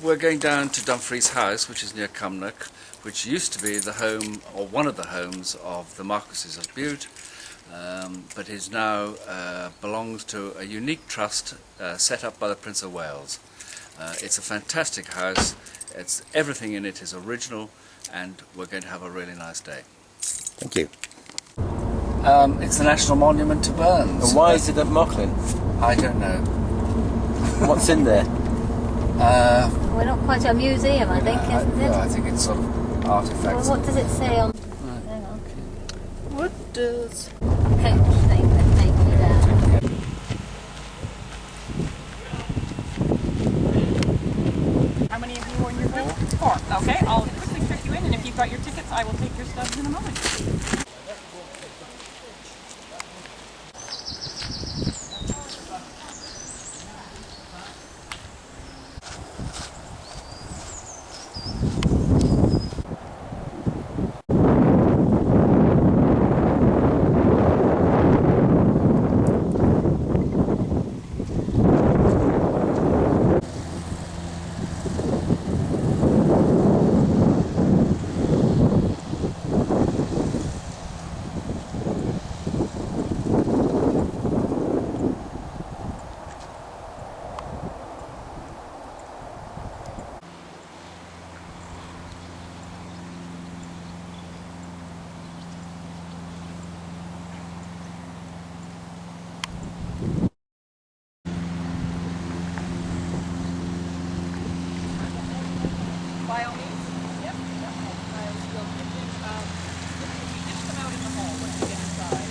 We're going down to Dumfries House, which is near Cumnock, which used to be the home, or one of the homes, of the Marquesses of Bute, but is now belongs to a unique trust set up by the Prince of Wales. It's a fantastic house. Everything in it is original, and we're going to have a really nice day. Thank you. It's the National Monument to Burns. And why is it at Mocklin? I don't know. What's in there? We're not quite a museum, I think, isn't it? No, I think it's sort of artifacts. Well, what does it say on? Right. Hang on. What does? Coach thing that takes me down. How many of you are in your group? 4. Okay, I'll quickly check you in, and if you've got your tickets, I will take your stubs in a moment. By all means. Yep. I will give you, if you just come out in the hall when you get inside.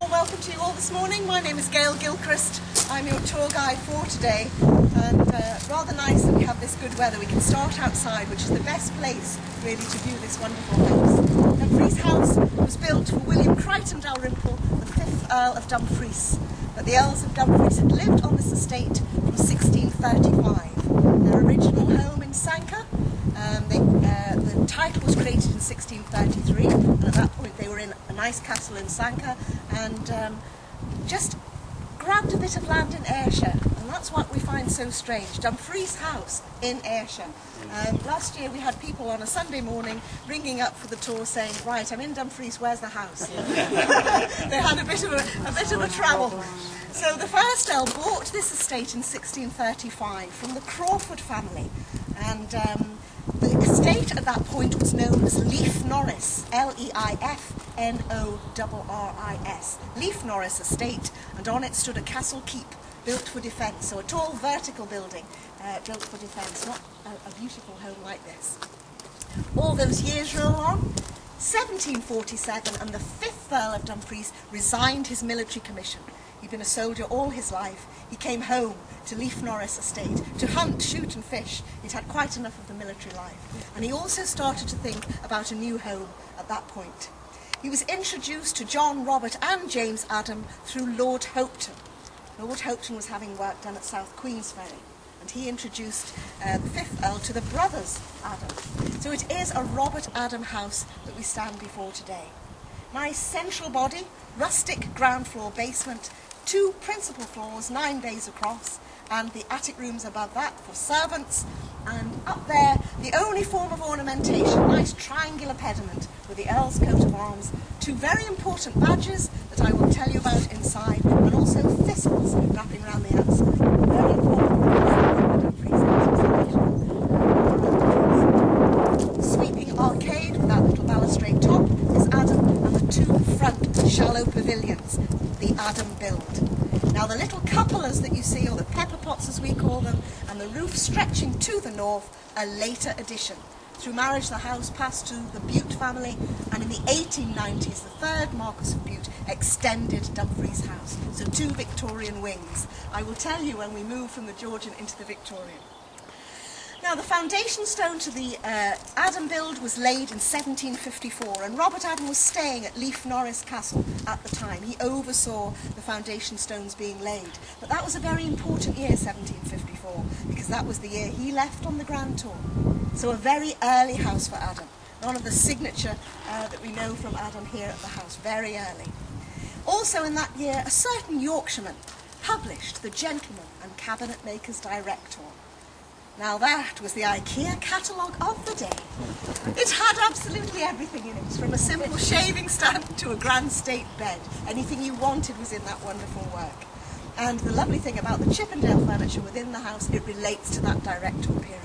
Welcome to you all this morning. My name is Gail Gilchrist. I'm your tour guide for today. And rather nice that we have this good weather. We can start outside, which is the best place really to view this wonderful house. Dumfries House was built for William Crichton Dalrymple, the 5th Earl of Dumfries. But the Earls of Dumfries had lived on this estate from 1635. Their original home in Sanker, the title was created in 1633, and at that point they were in a nice castle in Sanker, and just grabbed a bit of land in Ayrshire, and that's what we find so strange. Dumfries House in Ayrshire. Last year we had people on a Sunday morning ringing up for the tour saying, right, I'm in Dumfries, where's the house? They had a bit of a travel. So the first Earl bought this estate in 1635 from the Crawford family, and the estate at that point was known as Leif Norris, Leifnorris, Leif Norris Estate, and on it stood a castle keep built for defence, so a tall vertical building built for defence, not a beautiful home like this. All those years roll on. 1747, and the 5th Earl of Dumfries resigned his military commission. He'd been a soldier all his life. He came home to Leif Norris Estate to hunt, shoot and fish. He'd had quite enough of the military life. And he also started to think about a new home at that point. He was introduced to John, Robert and James Adam through Lord Hopetoun. Lord Hopetoun was having work done at South Queensferry, and he introduced the 5th Earl to the brothers Adam. So it is a Robert Adam house that we stand before today. Nice central body, rustic ground floor basement, 2 principal floors, 9 bays across, and the attic rooms above that for servants, and up there the only form of ornamentation, nice triangular pediment with the Earl's coat of arms, 2 very important badges that I will tell you about inside, and also thistles wrapping around the outside. Very important. Sweeping arcade with that little balustrade top is Adam, and the 2 front shallow pavilions, the Adam build. Now the little cupolas that you see, or the pepper pots as we call them, and the roof stretching to the north, a later addition. Through marriage the house passed to the Bute family, and in the 1890s the 3rd Marquess of Bute extended Dumfries House. So 2 Victorian wings. I will tell you when we move from the Georgian into the Victorian. Now the foundation stone to the Adam build was laid in 1754, and Robert Adam was staying at Leif Norris Castle at the time. He oversaw the foundation stones being laid. But that was a very important year, 1754, because that was the year he left on the Grand Tour. So a very early house for Adam. None of the signature that we know from Adam here at the house, very early. Also also in that year, a certain Yorkshireman published The Gentleman and Cabinet Maker's Director. Now that was the IKEA catalogue of the day. It had absolutely everything in it, from a simple shaving stand to a grand state bed. Anything you wanted was in that wonderful work. And the lovely thing about the Chippendale furniture within the house, it relates to that directorial period.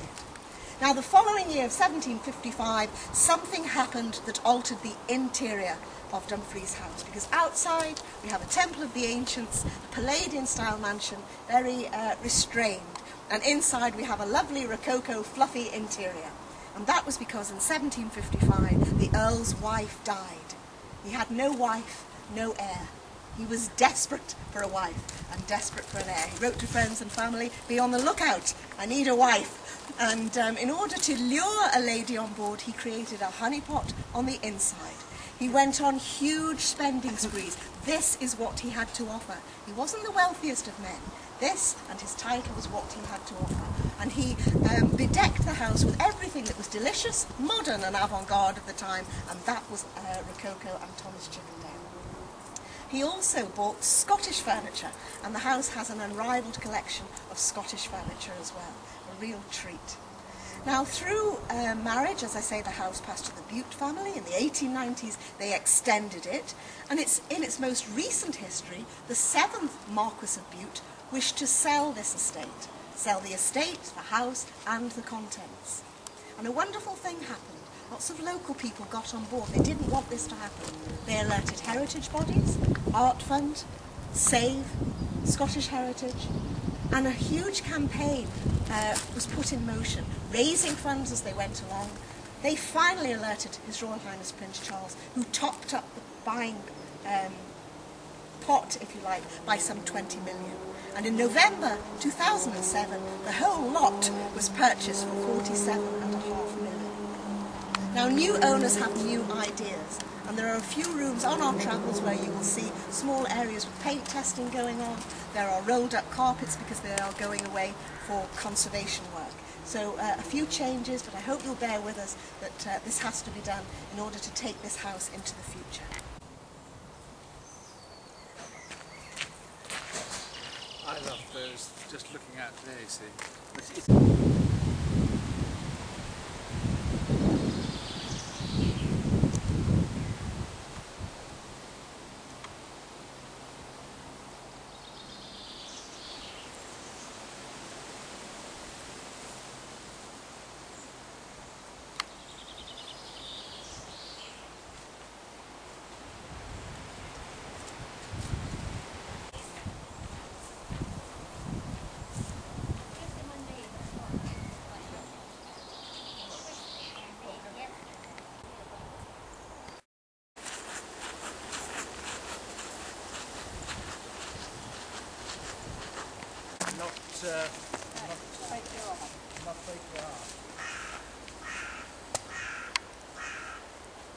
Now the following year of 1755, something happened that altered the interior of Dumfries House, because outside we have a Temple of the Ancients, a Palladian-style mansion, very restrained. And inside we have a lovely rococo fluffy interior. And that was because in 1755 the Earl's wife died. He had no wife, no heir. He was desperate for a wife and desperate for an heir. He wrote to friends and family, be on the lookout, I need a wife. And in order to lure a lady on board, he created a honeypot on the inside. He went on huge spending sprees. This is what he had to offer. He wasn't the wealthiest of men. This and his title was what he had to offer. And he bedecked the house with everything that was delicious, modern and avant-garde of the time, and that was rococo and Thomas Chippendale. He also bought Scottish furniture, and the house has an unrivalled collection of Scottish furniture as well. A real treat. Now, through marriage, as I say, the house passed to the Bute family. In the 1890s, they extended it. And it's in its most recent history, the 7th Marquess of Bute wished to sell this estate. Sell the estate, the house, and the contents. And a wonderful thing happened. Lots of local people got on board. They didn't want this to happen. They alerted heritage bodies, Art Fund, Save, Scottish Heritage, and a huge campaign was put in motion, raising funds as they went along. They finally alerted His Royal Highness Prince Charles, who topped up the buying pot, if you like, by some 20 million. And in November 2007, the whole lot was purchased for 47.5 million. Now, new owners have new ideas, and there are a few rooms on our travels where you will see small areas with paint testing going on. There are rolled up carpets because they are going away for conservation work. So a few changes, but I hope you'll bear with us that this has to be done in order to take this house into the future. I love those, just looking out there, you see.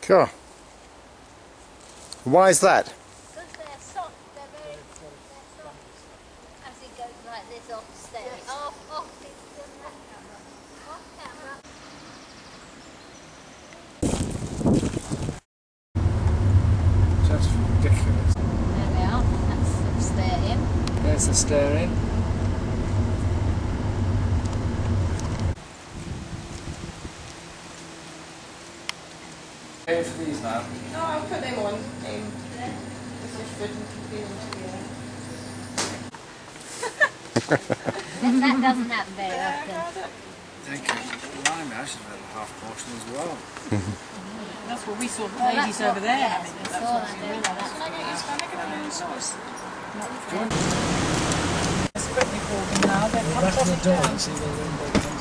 Cool. Why is that? Because they're soft, they're soft. As it goes like this off the stairs. Off camera. Just ridiculous. There we are, that's the stair in. There's the stair in. Pay for these now. No, I'll put them on. This is food and convenience together. That doesn't happen very often. Thank you. Blimey, I should have had a half portion as well. That's what we saw the ladies over there. Yes, we saw that doing that. It's quickly for them now. They're Back to the door and see the window.